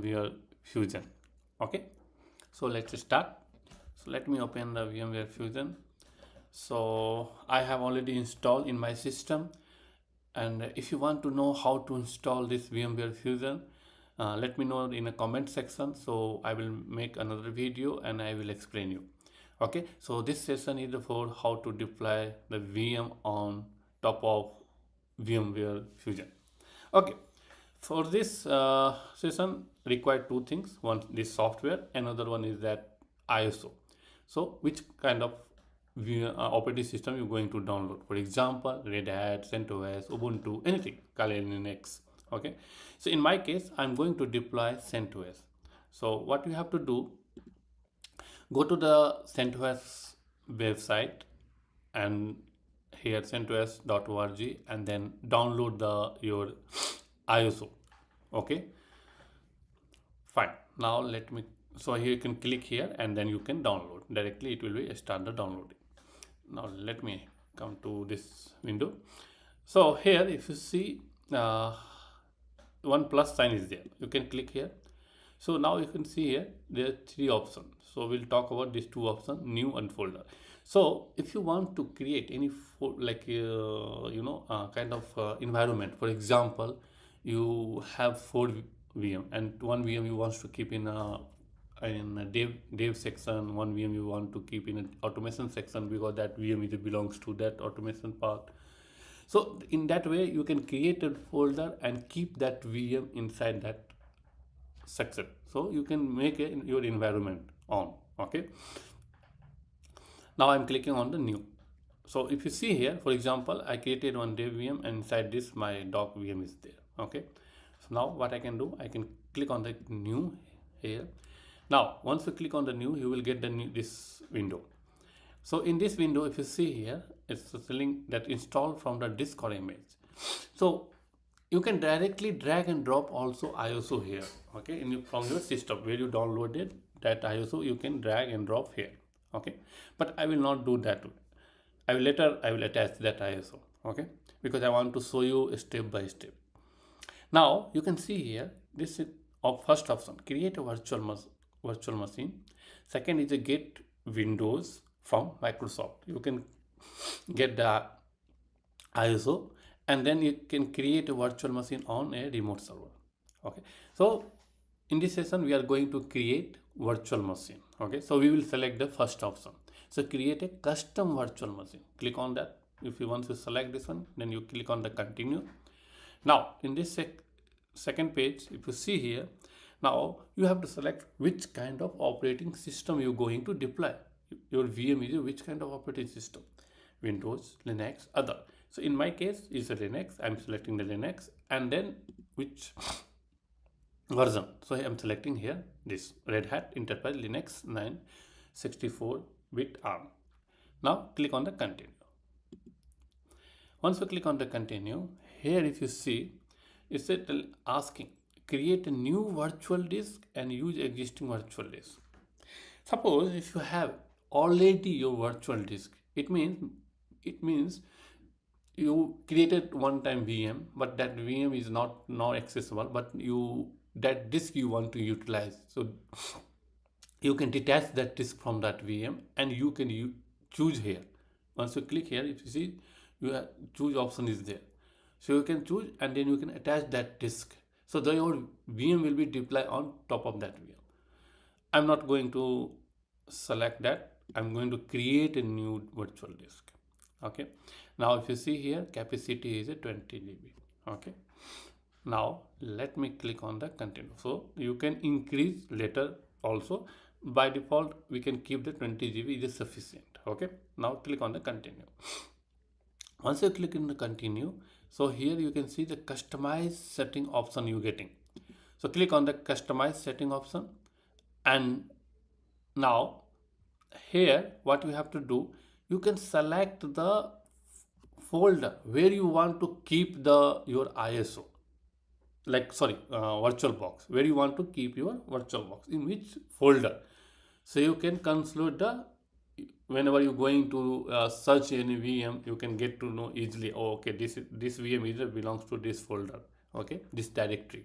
VMware Fusion. Okay, so let's start. So let me open the VMware Fusion. So I have already installed in my system, and if you want to know how to install this VMware Fusion, let me know in a comment section, so I will make another video and I will explain you. Okay, so this session is for how to deploy the VM on top of VMware Fusion. Okay, for this session require two things. One, this software, another one is that ISO. So which kind of operating system you're going to download? For example, Red Hat, CentOS, Ubuntu, anything, Kali Linux. Okay, so in my case, I'm going to deploy CentOS. So what you have to do, go to the CentOS website and here centos.org, and then download your ISO. Okay, fine. Now let me, so here you can click here and then you can download directly. It will be start the downloading. Now let me come to this window. So here if you see one plus sign is there, you can click here. So now you can see here there are three options. So we'll talk about these two options, new and folder. So if you want to create any kind of environment, for example, you have 4 VM and one VM you want to keep in a dev section, one VM you want to keep in an automation section because that VM belongs to that automation part. So in that way you can create a folder and keep that VM inside that section. So you can make your environment on. Okay, now I'm clicking on the new. So if you see here, for example, I created one dev VM and inside this my doc VM is there. Okay, so now what I can do, I can click on the new here. Now once you click on the new, you will get the new this window. So in this window, if you see here, it's telling that install from the disk or image. So you can directly drag and drop also ISO here. Okay, from your system where you downloaded that ISO, you can drag and drop here. Okay, but I will not do that. I will attach that ISO. Okay, because I want to show you step by step. Now you can see here, this is first option, create a virtual machine. Second is a get Windows from Microsoft. You can get the ISO and then you can create a virtual machine on a remote server. Okay, so in this session we are going to create virtual machine. Okay, so we will select the first option. So create a custom virtual machine. Click on that. If you want to select this one, then you click on the continue. Now in this second page, if you see here, now you have to select which kind of operating system you're going to deploy. Your VM is which kind of operating system, Windows, Linux, other. So in my case is a Linux. I'm selecting the Linux, and then which version. So I'm selecting here this Red Hat Enterprise Linux 9 64-bit ARM. Now click on the continue. Once you click on the continue, here if you see, it's asking create a new virtual disk and use existing virtual disk. Suppose if you have already your virtual disk, it means you created one-time VM, but that VM is not now accessible, but that disk you want to utilize. So you can detach that disk from that VM and you can choose here. Once you click here, if you see, choose option is there. So you can choose and then you can attach that disk. So your VM will be deployed on top of that VM. I'm not going to select that. I'm going to create a new virtual disk. Okay, now if you see here, capacity is a 20 GB. Okay, now let me click on the continue. So you can increase later also. By default we can keep the 20 GB is sufficient. Okay, now click on the continue. Once you click on the continue, so here you can see the customize setting option you're getting. So click on the customize setting option, and now here what you have to do, you can select the folder where you want to keep your ISO, virtual box, where you want to keep your virtual box, in which folder. So you can consolidate whenever you're going to search any VM, you can get to know easily, oh, okay, this VM belongs to this folder, okay, this directory.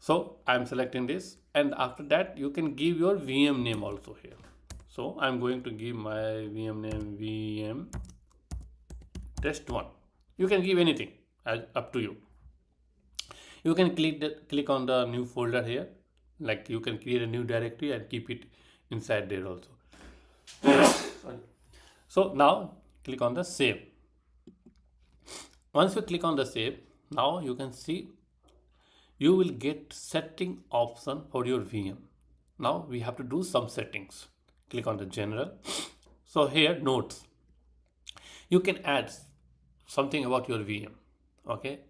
So I'm selecting this, and after that you can give your VM name also here. So I'm going to give my VM name VM test1. You can give anything, up to you. You can click on the new folder here, like you can create a new directory and keep it inside there also. Sorry. So now click on the save. Once you click on the save, now you can see you will get setting option for your VM. Now we have to do some settings. Click on the general. So here notes, you can add something about your VM. Okay,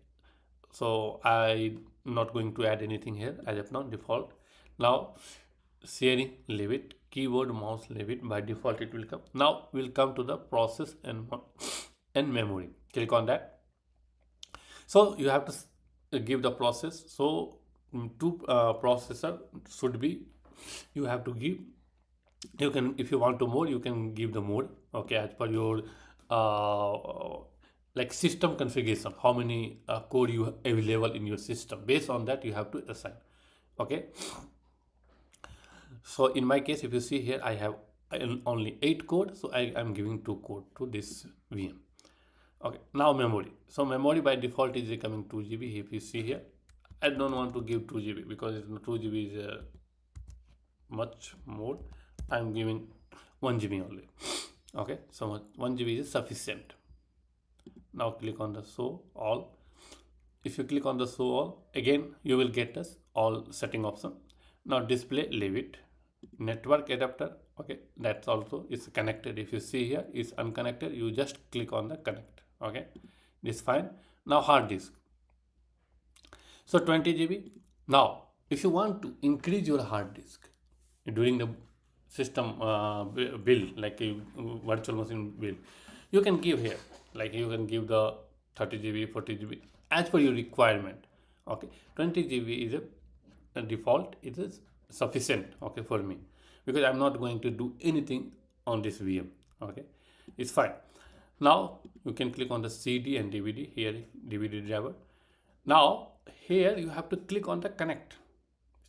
so I'm not going to add anything here as of now, default. Now sharing, leave it. Keyboard, mouse, leave it. By default it will come. Now we'll come to the process and memory. Click on that. So you have to give the process. So two processor should be, you have to give, you can, if you want to more, you can give the mode, okay, as per your like system configuration, how many core you available in your system. Based on that you have to assign. Okay, so in my case, if you see here, I have only 8 code, so I am giving 2 code to this VM. Okay, now memory. So memory by default is becoming 2 GB. If you see here, I don't want to give 2 GB because 2 GB is much more. I'm giving 1 GB only. Okay, so 1 GB is sufficient. Now click on the show all. If you click on the show all, again you will get us all setting option. Now display, leave it. Network adapter, okay, that's also is connected. If you see here is unconnected, you just click on the connect. Okay, this is fine. Now hard disk, so 20 GB. Now if you want to increase your hard disk during the system build, like a virtual machine build, you can give here, like you can give the 30 GB, 40 GB as per your requirement. Okay, 20 GB is a default, it is sufficient, okay, for me, because I'm not going to do anything on this VM. Okay, it's fine. Now you can click on the CD and DVD here, DVD driver. Now here you have to click on the connect.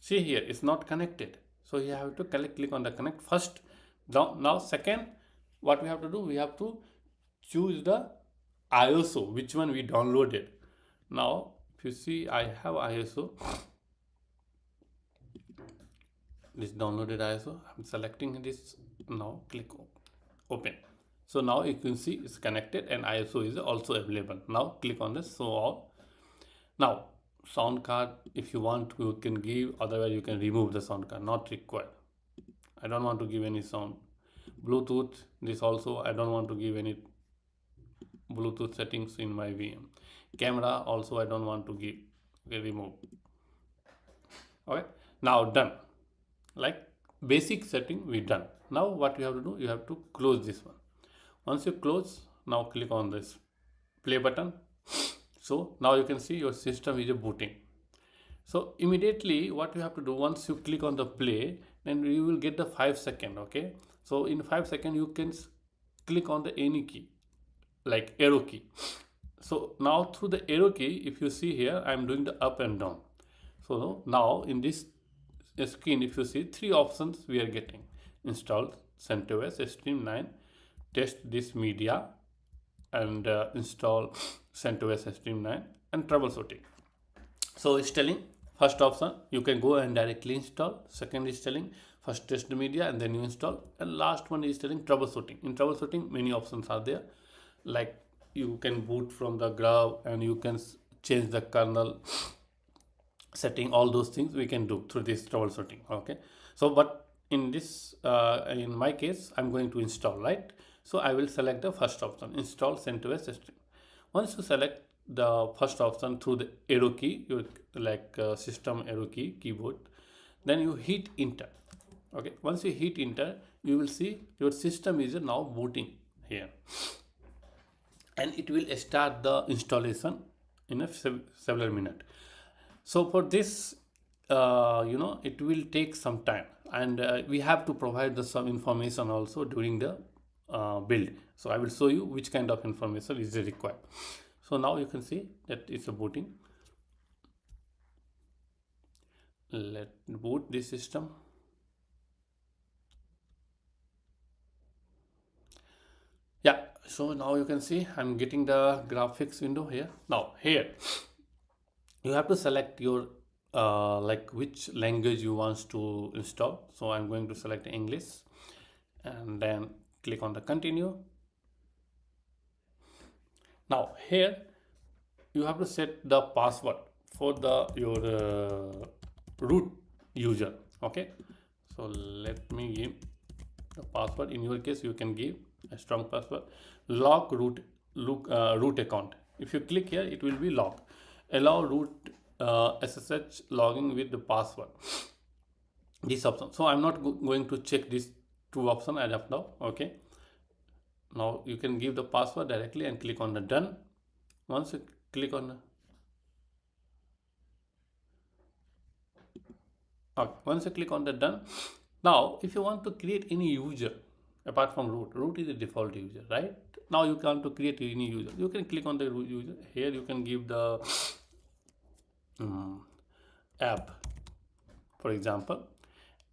See here, it's not connected, so you have to click on the connect first. Now second, what we have to do, we have to choose the ISO, which one we downloaded. Now if you see, I have ISO, this downloaded ISO. I'm selecting this. Now click open. So now you can see it's connected and ISO is also available. Now click on this show all. Now sound card, if you want, you can give, otherwise you can remove the sound card, not required. I don't want to give any sound. Bluetooth, this also I don't want to give any Bluetooth settings in my VM. Camera also I don't want to give, okay, remove. Okay, now done. Like basic setting we done. Now what you have to do, you have to close this one. Once you close, now click on this play button. So now you can see your system is booting. So immediately what you have to do, once you click on the play, then you will get the 5 second. Okay, so in 5 seconds you can click on the any key, like arrow key. So now through the arrow key, if you see here, I'm doing the up and down. So now in this screen, if you see, 3 options we are getting: install CentOS Stream 9, test this media, and install CentOS Stream 9, and troubleshooting. So it's telling first option you can go and directly install, second is telling first test the media and then you install, and last one is telling troubleshooting. In troubleshooting many options are there, like you can boot from the grub and you can change the kernel setting, all those things we can do through this troubleshooting. Okay, so but in this in my case I'm going to install, right? So I will select the first option, install CentOS Stream. Once you select the first option through the arrow key, your like system arrow key keyboard, then you hit enter. Okay, once you hit enter, you will see your system is now booting here, and it will start the installation in a several minutes. So for this, it will take some time, and we have to provide some information also during the build. So I will show you which kind of information is required. So now you can see that it's a booting. Let boot this system. Yeah, so now you can see I'm getting the graphics window here. Now here you have to select your like which language you want to install. So I'm going to select English and then click on the continue. Now here you have to set the password for the your root user. Okay, so let me give the password. In your case you can give a strong password. Lock root account. If you click here it will be lock. Allow root SSH logging with the password, this option. So I'm not going to check these two options as of now. Okay, now you can give the password directly and click on the done. Once you click on the okay, once you click on the done, now if you want to create any user apart from root is the default user, right? Now you want to create any user, you can click on the root user. Here you can give the app, for example,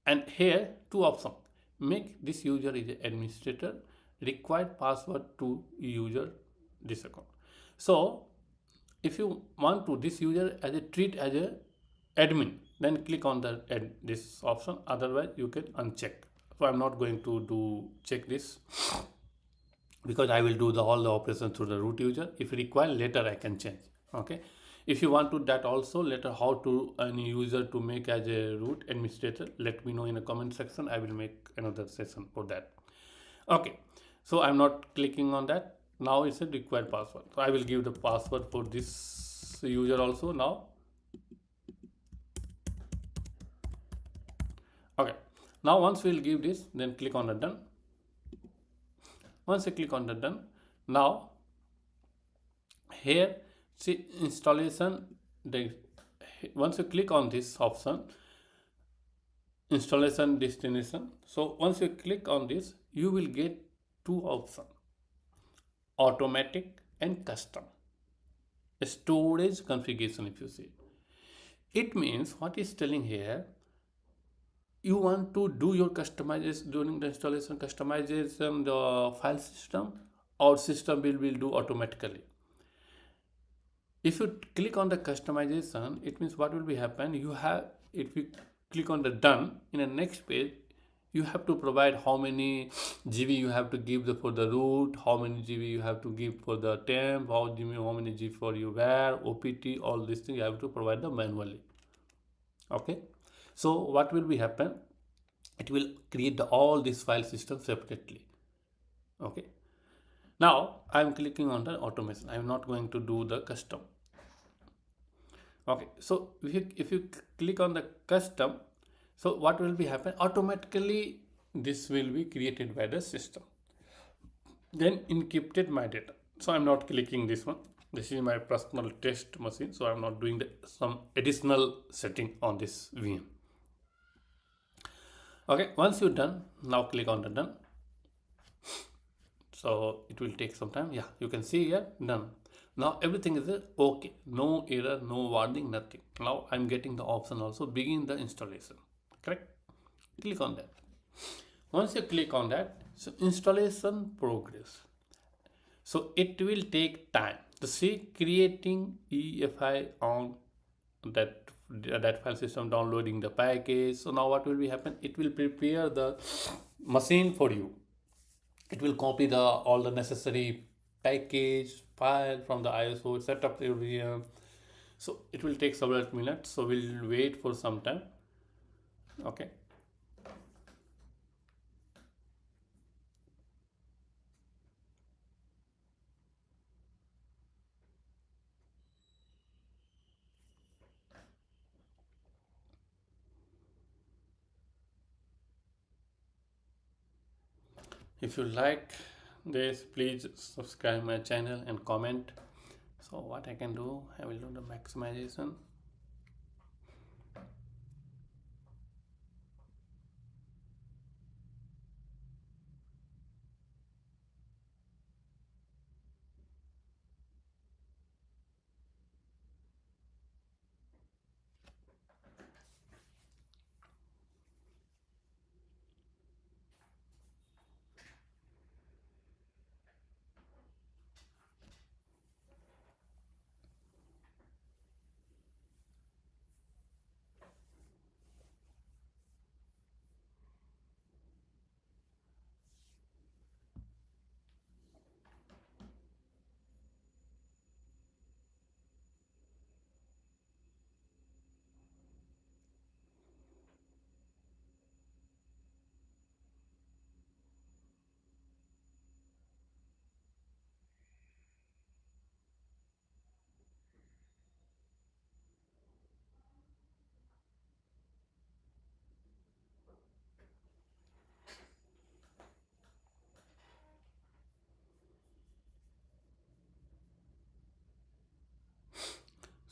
and here two options. Make this user is an administrator, required password to user this account. So if you want to this user as a treat as a admin, then click on the this option, otherwise you can uncheck. So I'm not going to do check this because I will do all the operations through the root user. If required later I can change. Okay, if you want to that also later how to any user to make as a root administrator, let me know in the comment section. I will make another session for that. Okay, so I'm not clicking on that. Now it's a required password, so I will give the password for this user also now. Okay, now once we'll give this, then click on the done. Once you click on the done, now here see installation. The once you click on this option, installation destination. So once you click on this, you will get two options: automatic and custom. Storage configuration. If you see, it means what is telling here, you want to do your customization during the installation customization the file system, or system will do automatically. If you click on the customization, it means what will be happen, you have, if you click on the done, in the next page you have to provide how many GB you have to give for the root, how many GB you have to give for the temp, how many GB for your var, OPT, all these things you have to provide them manually. Okay, so what will be happen, it will create all these file systems separately. Okay, now I'm clicking on the automation. I'm not going to do the custom. Okay, so if you click on the custom, so what will be happen, automatically this will be created by the system, then encrypted my data. So I'm not clicking this one. This is my personal test machine, so I'm not doing some additional setting on this VM. Okay, once you're done, now click on the done. So it will take some time. Yeah, you can see here done. Now everything is okay, no error, no warning, nothing. Now I'm getting the option also begin the installation. Correct, click on that. Once you click on that, so installation progress, so it will take time to see creating EFI on that file system, downloading the package. So now what will be happen, it will prepare the machine for you. It will copy the all the necessary package file from the ISO, set up the VM. So it will take several minutes, so we'll wait for some time. Okay, if you like this, please subscribe my channel and comment. So what I can do, I will do the maximization.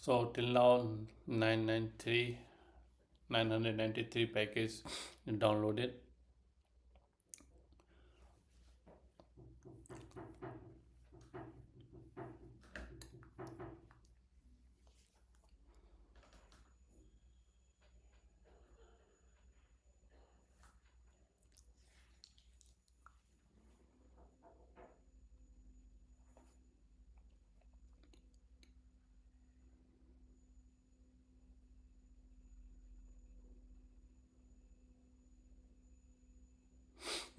So till now 993 993 package downloaded.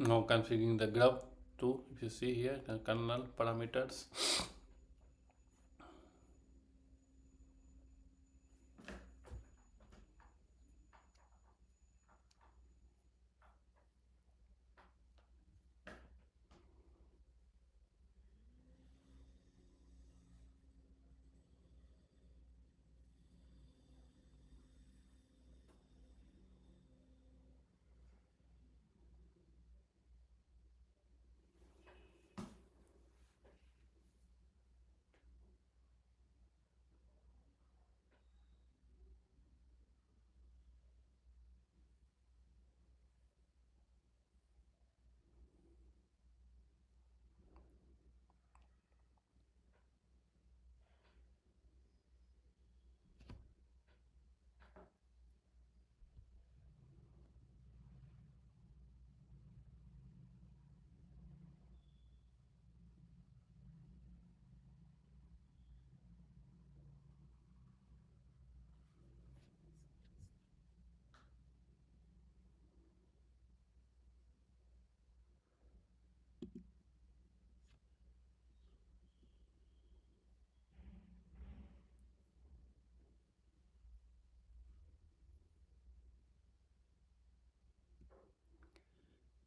Now configuring the grub too. If you see here, the kernel parameters.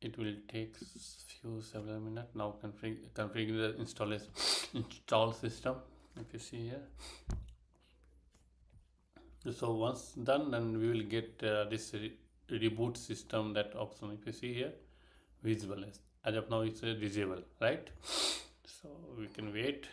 It will take several minutes. Now configure the install system. If you see here, so once done, then we will get this reboot system, that option. If you see here, visible as of now it's disable, right? So we can wait.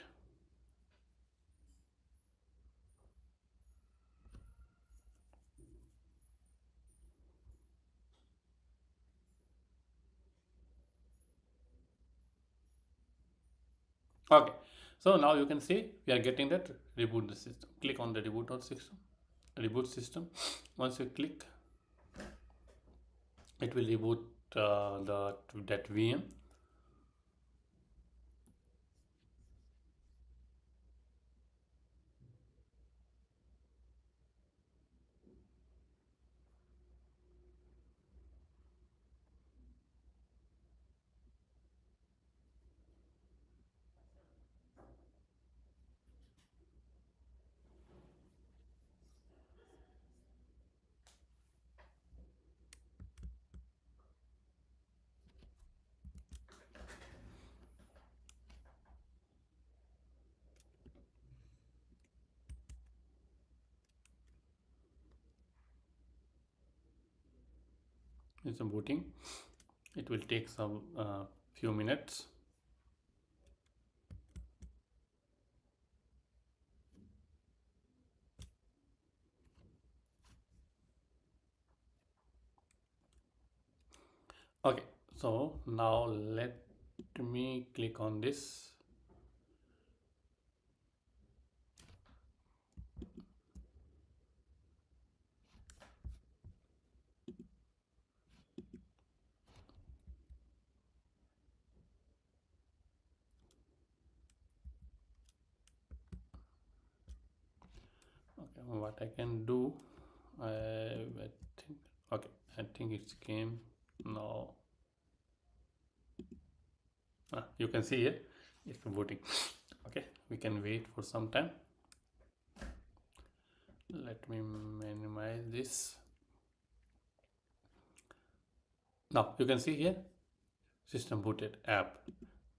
Okay, so now you can see we are getting that reboot the system. Click on the reboot system. Once you click, it will reboot that VM. It's booting. It will take some few minutes. Okay, so now let me click on this. Okay, what I can do, I think, okay, I think it's came now. You can see here it's booting. Okay, we can wait for some time. Let me minimize this. Now you can see here system booted app.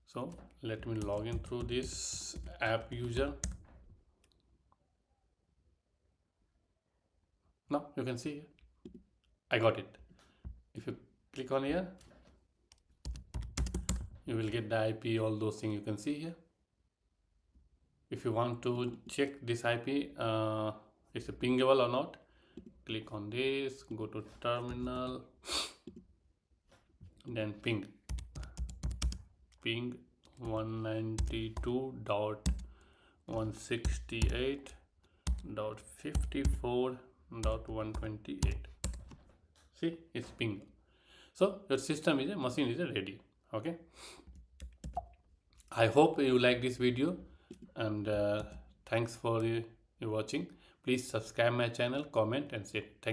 So let me log in through this app user. Now you can see here, I got it. If you click on here, you will get the IP, all those things you can see here. If you want to check this IP, it's a pingable or not, click on this, go to terminal, then ping 192.168.54.128. see, it's ping. So your system is a machine is ready. Okay, I hope you like this video, and thanks for watching. Please subscribe my channel, comment and share. Thank